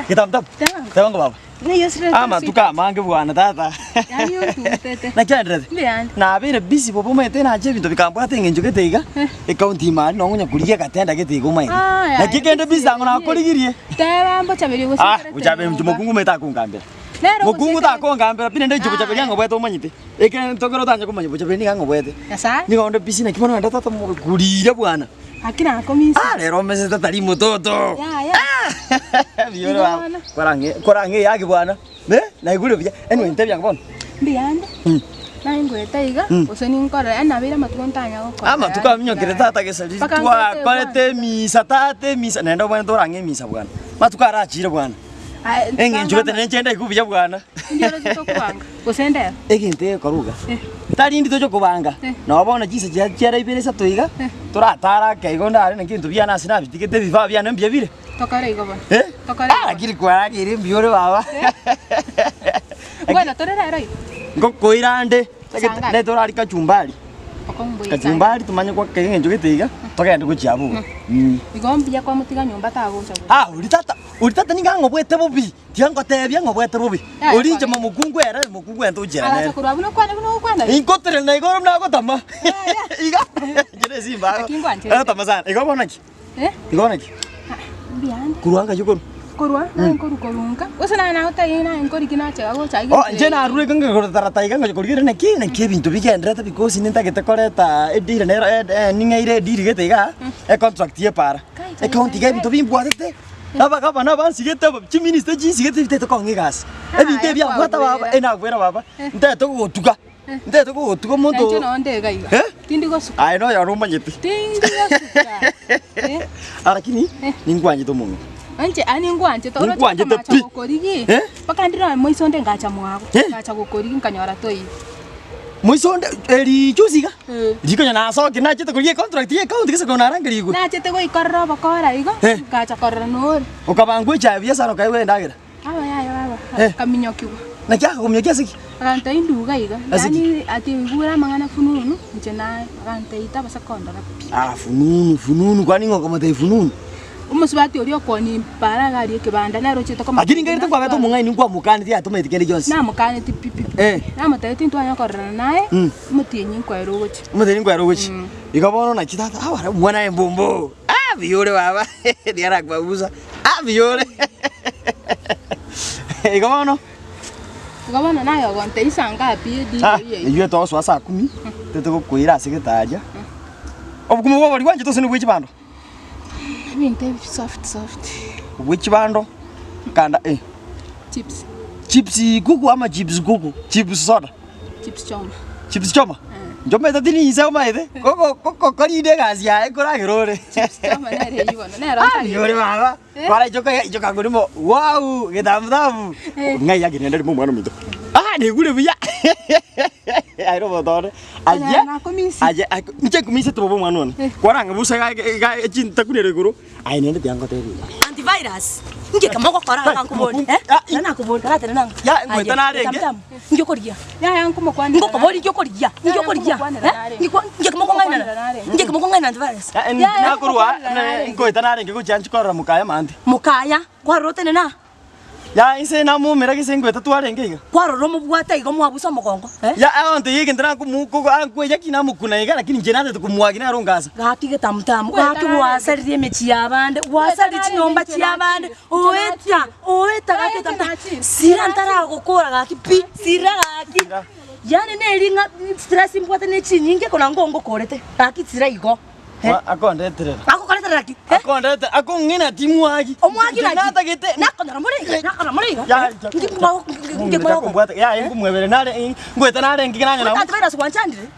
Kitamtam. Tawanga baba. Ama tuka mange bwana tata. Yani ututete. Na kyandre. Bian. Na bire busy bobo mete na je bintu bikambwa tengenjo keteiga. Ekaunti mali no ngunya kuliye katenda keteiga mai. Na kikende busy zangu na koligirie. Tera mbo chabiri go sekere. Uchabe mukungu meta kungambira. Mukungu ta kongambira pine ndio chabe yango bweto manyite. Eke tokero tanya kumanya chabe ni ngango bwete. Yasa. Ni ngondo busy na kibono ndo tata kulire bwana. Akina komisi. Lero mese tatali mototo. Ya. Bioro korange yake bwana. Ne? Na igule bya. Anyway ntebya ngabona. Biande. Na ingweta iga usoni nkora ana bira matukontanya go. Ama tukamnyokere tata gesali twa kwalete misa tate misa nenda bwana torange misa bwana. Matukara achire bwana. Enge njogete nenchenda ikubya bwana. Ndio tokwanga. Usende. Egente koruga. Tari ndi tojo kubanga. No bona jise cyera ibere sa toiga. Turatara kaigonda ari nkintu byana sina bitikete biva byana mbyebire. Tokare igo bwana. Tokare. Akiri kwa kiri mbyore baba. Bueno, torera roi. Ngoko irande. Ne torari kachumbari. Kachumbari tumanye kwa kenge njogete iga. Tokende kuchiabu. Igombya kwa mutiga nyumba taguca. Uritata ninga ngobwete bubi. Tiango tebya ngobwete bubi. Urinje mukungu era mukungu ento jera. Ala kurabuna kwana. Inkotere na igoro na gotama. Iga. Jere simba. Tama sana. Igo bona ki? Igona ki? Biande. Kuruanga yukoro. Kurwa na kurunga. Usana na utayina inkori kinacha go chai. Oh, jena arure kanga gortara taiga ngorigire na ki bintu bigendreta because ninta gitekoreta edire ne ningaire edire getega contract ye para. Account ga bintu bimbwatete. Aba kaba na bansi gete chiministe jinsi gete biteto kongigas. Ebinte bya kwata baba ena gwera baba. Nteto gotuka. Nteto gotuka muntu. Nje no ndega iga. Tindi go suka. Ai no ya rumba nyeti. Tindi go suka. Arakini ningwanje to mungu. Anje ani ngwanje to ngwanje to pi. Gokorigi. Pakandira moisonde ngacha mwago. Ngacha gokorigi nkanyora toi. Moisonde eri chusiga. Dikonya na so kina chete kulie contract ye account kisa kona rangiri go. Na chete go ikorro bakora igo. Ngacha korra no. Ukabangwe cha biasa no kaiwe ndagira. Aba ya baba. Kaminyokiwa. Na kya kumnyokia siki. Akanta induga iga. Yani ati gura mangana fununu njena akanta ita basakonda na. Fununu kwani ngo kama tai fununu. Umusubati uri okoni para gari kibanda na rochito kama. Akini ngari tukwa beto mungai ni kwa mukani ti atuma itikende Jones. Na mukani ti pipi. Na mata ti ntwanya korana naye. Mutinyi nkwero gochi. Mutinyi nkwero gochi. Ikabono na kitata awara mwana embombo. Biore baba. Diara kwa buza. Biore. Ikabono. Ikabono nayo gonte isanga api di ye. Iyo to so asa 10. Tete ko kuira seketaria. Obukumu bwo bali wanje to sene bwe chibando. Minte soft. Which bando? Kanda Chips kuku ama chips kuku? Chips soda. Chips choma. Njombe tatini isa maide. Koko kari de gazia ekora girore. Chips choma na re yibona. Na ra. Yore baba. Para joka ngurimo. Wow, gedamdamu. Ngai yake nende mu mwana mito. Ni gure biya. Ai robo dore. Aje nje kumisa to bobo mwana one. Kwaranga busa ga chinta kunere guru. Ai nende byango teri. Antivirus. Nge kamoko kora kankuboni. Nana kuboni kara tena nanga. Ya ngweta na renge. Nge koria. Ya yankumo kwani. Ngo kobori nge koria. Nge koria. Nge kamoko ngaina. Nge kamoko ngaina antivirus. Na kurwa ngweta na renge kujanchi kora mukaya mandi. Mukaya kwa rote nena. Ya ise na mu mera kise ngweta twarenge iga. Kwa roro mu bwata iga mu abusa mugongo. Ya onte yige ndana ku ankwe yakina mukuna iga lakini njenate tukumwagina rongasa. Gakige tamtamu gaki wasarire mechi yabande wasari chinyomba chiyabande oeta gaki tamtamu sira ntara gukora gaki pi sira gaki yani nelinga stress mbwata nechinyinge kona ngongo korete gaki sira igo. Akondetere. Akokoletera gaki. Akondete akongina timu waki. Omwaki nata gete. Nakona muri. Ya ngibwata ya ngumwebere nare ngweta nare ngikiranya na. Antivirus kwanchandire.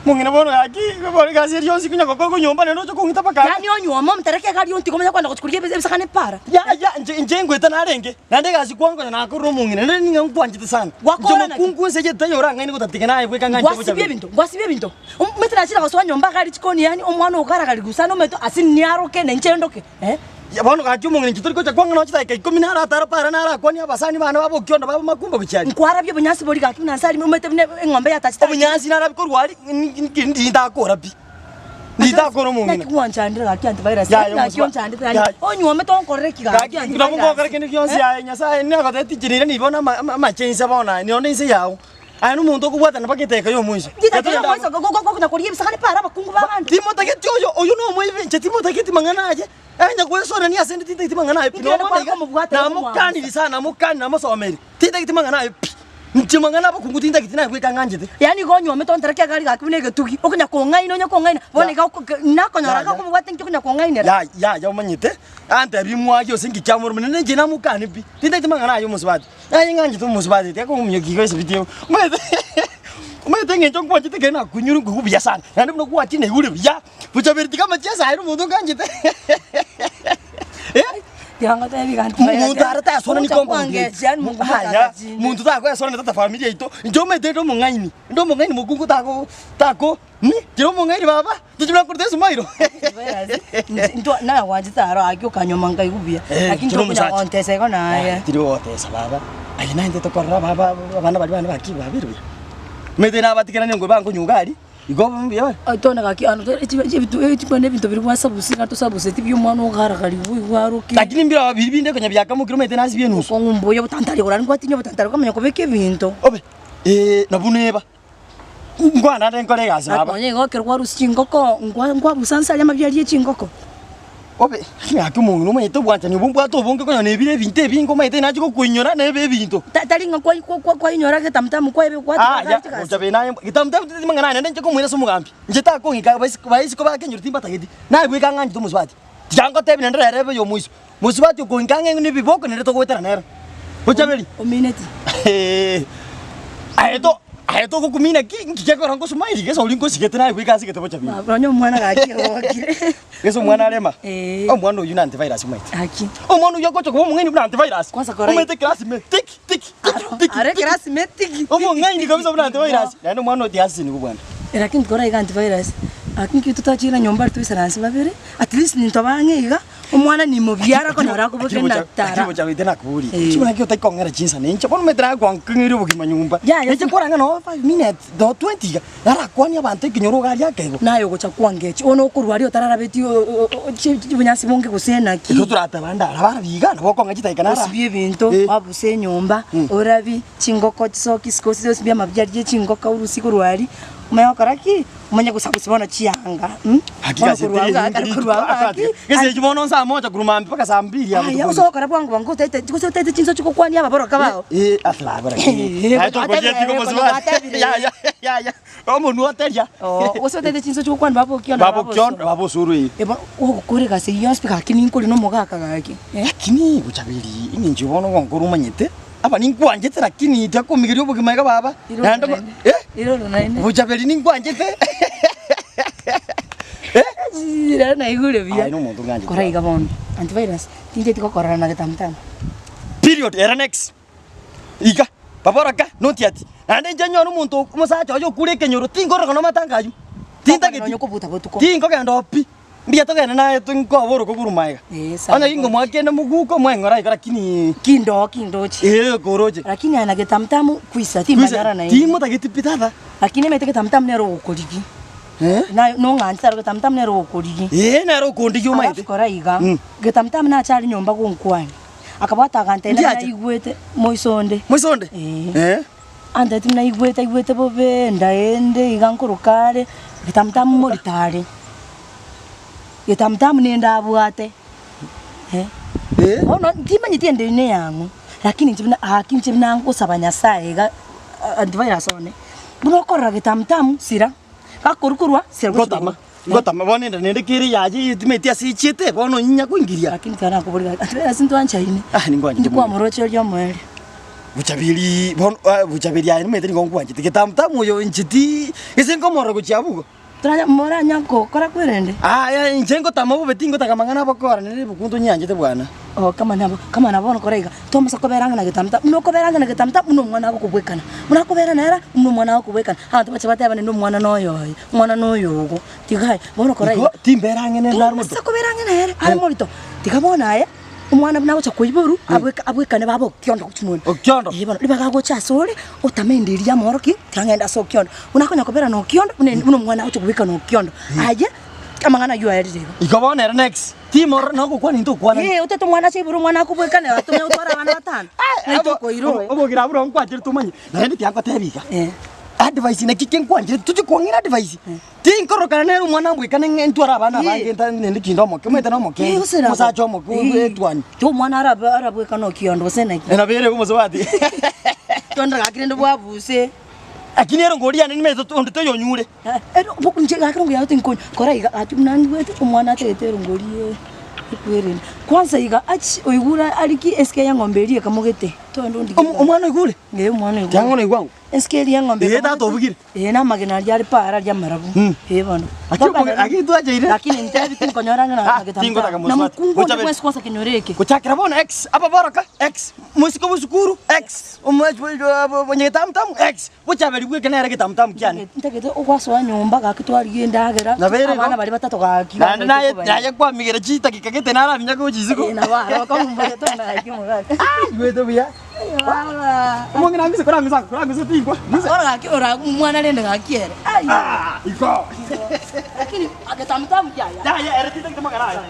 Mungina bono yaki bori kasi rionsi kunya kokoko nyomba neno cyo kungita paka. Yani onyoma mtereke gari onti komenya kwanda kuchikurie bisakane para. Ya nje ngweta narenge. Nande kasi kwango na akuru mungina nene ninga ngwanjite sana. Wakona kungu seje tayora ngani kutatika naye kweka nganje kucha. Wasibye binto. Umetra chira baswa nyomba gari chikoni yani omwana okara gari gusano meto asiniaro ke nenjendoke. Ya bono ka chumo ngini chitori ko chakwanga no chita kai komina ara tara para nara kwani abasani bana babo kyondo babo makumba kuchari. Nkwara byo bunyasi bori gaki na sari umete ngombe ya tachita. Bunyasi nara ko rwari ndi ndakora bi. Nditakora mungina. Kuwanchandira gaki antivirus. Ya, ya, Nakionchandira. Onyuome tonkorere kigaki antivirus. Ndamukokora kindi kyonse ya Nyasaye ni agatetikirire nibona machense bona nione inse yawo. Aya n'umuntu okubwatana bakiteka yo mwisho. Nditagera mwisho gogo nakuriye bisakane para abakungu babandi. Timo taketi oyo no mwive Timo taketi manganaje. Anya kwesona ni asende titi manganaje. Na mukandi sana mukandi na masomeri. Titi manganaje. Ntimangana abakungu titi na kweka nganjete. Yani gonyo tontereke gari gakubine getugi. Okunya kongaina onya kongaina. Bone ga nakonyora ga kumubwate nkikunya kongaina. Ya umanyite. Ante bimwaje osingi cyamuru munene nje namukani bi. Titi mangana ayo musubati. Anya nganjete musubati. Teko umyogi kwese video. Umete ngenjo kwa chite kena kunyuru kubya sana. Nandi mno kwa chine ule bya. Bucha berti kama chesa ayo muntu nganjete. Yanga tabi ganti. Muntu arata sona ni komba. Haya, muntu tako yasona tata familia ito. Njo mete ndo mungaini. Ndo mungaini mukungu tako. Jiro mungaini baba. Tujula kurte sumairo. Ndo na wajita aro akyo kanyomanga ikubya. Lakini ndo kunya ontese kona ya. Tiro otesa baba. Ayina ndo tokorra baba bana bali baki babiru. Mete na batikana ngo bango nyugari. Igoba mbiya. Atona gaki ano etibone bintu biri kwasabusi ngato sabuse tibyo mwana ogara kali waruki. Lakini mbira babiri binde kanya byaka mu kilomita nasi byenusu. Ngumbuye butantari urani kwatinyo butantari kamenya kubeke bintu. Obe nabuneba. Ngwana ndengore gaza baba. Onye ngokere kwa rusingoko ngwa busansa ya mabyali chingoko. Obe ngaki mu no mayito bwanja ni bumbu ato bonke konya nebire binte bingo mayite nacho kunyora nebe binto. Tali kwa inyora ke tamtam kwa ebe kwa. Ya ujabe naye tamtam mangana nende nje ko mwina sumugambi. Nje ta ko ngika baisi ko bakenyo timba tagedi. Na bwe kanganje to muswati. Jango tebi ndere rebe yo muiso. Muswati ko nkange ni biboko nende to kwetera nera. Ujabeli. O minute. Aeto ko kumina ki ko rango sumairi ke saulingo sigete na bwe kasi ke to bochabi. Abronyo mwana gaki okire. Yeso mwana arema. O mwana uyu na antivirus maiti. Aki. O mwana uyu ko choko mungeni na antivirus. Kwanza kora. Umete class me tik. Are class me tik. O mungeni kabisa na antivirus. Ndio mwana odiasi ni kubwana. Lakini kora iga antivirus. Akin kitu tachira nyomba tuisaransi babere. At least nintobange iga. Umwana ni mubyara ko nara kubuke natara. Kibo chawe tena kuburi. Kibona kyo taikongera chinsa nenche. Bono metra kwa nkingiri bukima nyumba. Neche koranga no 5 minutes do 20 ga. Yara kwani abantu ikinyoro gali akego. Nayo gocha kwangechi. Ono kurwari otarara beti chibunyasi bonge gusena ki. Iko turata banda abara biga no bokonga chitaikana. Osibye bintu wabuse nyumba. Orabi chingoko chisoki sikosi osibye mabyari chingoko urusi kurwari. Umeyo karaki umenya gusabusibona chiyanga. Hakika kurwanga. Kese chibono saa moja kurumambi paka saa 2 hapo. Ya usokora bwangu bangu tete chinso chiko kwani aba boroka bao. Atla bara. Hayo to kujeti ko moswa. Ya. Omo nuoteria. Uso tete chinso chiko kwani babo kyondo. Babo suru yi. Eba ukuri kase yo speak akini nkuri no mogaka gaki. Lakini buchabiri inji bono ngonkuru manyete. Apa ninkwangete lakini itakumigirio bukimaiga baba. Nando Iro naine. Buchabiri ninkwangete. Ira na igure bia. Ai no muntu nganje. Kora iga bon. Antivirus. Tinte tiko korana na tamtam. Period era next. Iga babaraka notiati. Ande njanyo no muntu umusacha ojo kure kenyoro tingora kono matangaju. Tinta geti. Nyokubuta botuko. Tingo kendo pi. Mbia to kena na tunko aboro ko gurumaiga. Ana ingo mwakene muguko mwengora ikara kini kindochi. Goroje. Lakini ana getamtamu kuisa timbanyara na. Timo tageti pitava. Lakini mete getamtam nero ukoligi. Na no ngantsa getamtam nero ukoligi. Nero kondi yo maite. Kora iga. Getamtam na chali nyomba kunkwani. Akabata gantena na igwete moisonde. Moisonde? Anda timna igwete bobe ndaende igankurukare getamtam moritare. Getamtam nenda abwate. Ono timanyi tiende ine yangu. Lakini chibina ngusaba Nyasaye ga antivirus one. Bunokora getamtam sira. Kakurukurwa sira Gotama bonenda nende kiri yaje timetia sichete bono nyinya kuingiria. Lakini kana kubulira antivirus ntwancha ine. Ningwanje. Ndikwa morocho lyo mweli. Buchabiri bono buchabiri ya nimete ngongwanje getamtam uyo njiti isengo moro kuchiabugo. Tranya mora nyako kora kwerende. Ya njengo tamabu betingo takamangana bakora nere bukunto nyanje te bwana. Kama nabo koraiga. Toma sakoberanga na getamta. Muno koberanga na getamta muno mwana wako kubwekana. Muno kobera nera muno mwana wako kubwekana. Abantu bacha bataba ndo mwana noyo. Mwana noyo go. Tigai bono koraiga. Timberanga ne larmo. Sakoberanga nera. Ari molito. Tikabona aya. Umwana bnawo chakuyiboru abwekane babo kyondo kuchimwe. Kyondo. Yebona libagago chasole otamendiria moroki kangenda so kyondo. Unakonya kobera no kyondo uno mwana wacho kubika no kyondo. Aje amangana yu ayirire ikobonera next timor no gukwa ninto kwana uteto mwana chiburu mwana kubwekane atume utwara abana batano naito koiro obogira buro nkwajire tumanye na ndi tiango tebika advice na kiken kwanje tuti kwongira advice tinkorokana nero mwana mbwekane ngentwara abana bange ndi kindo moke mwete no moke musacho moke etwani to mwana arabwekana okiondo senaki na bere kumuzwati tonda gakire ndo bwabuse akini ero ngoria ni mezo tonde to yonyure bokunje gakire ngo yaute nkonyo kora iga ati mnani wetu umwana atetero ngorie ikwere kwanza iga achi oigura aliki SK ya ngomberie kamugete tondo ndi umwana igure nge umwana igure jango no igwangu SK ya ngombe eta to bugire na magena yari para ya marabu bano akitu ajeire lakini ntabi tinkonyora na tingo na mukungu ni kwesi kwanza kinyoreke kuchakira bona x apa baraka x musiko busukuru x umwenye tamtam x buchabeli bwe kana rege tamtam kyane ntegete ukwaso nyumba gakitwariye ndagera abana bali batatu gakira naye kwa migera chita kikagete nara minya ko jiziko na bara ko mumbe to na hakimu yweto bia umongina ngise kurangisa tingwa ora mwana lende gakiere iko lakini agetamtam kyaya ya eretita kitamagara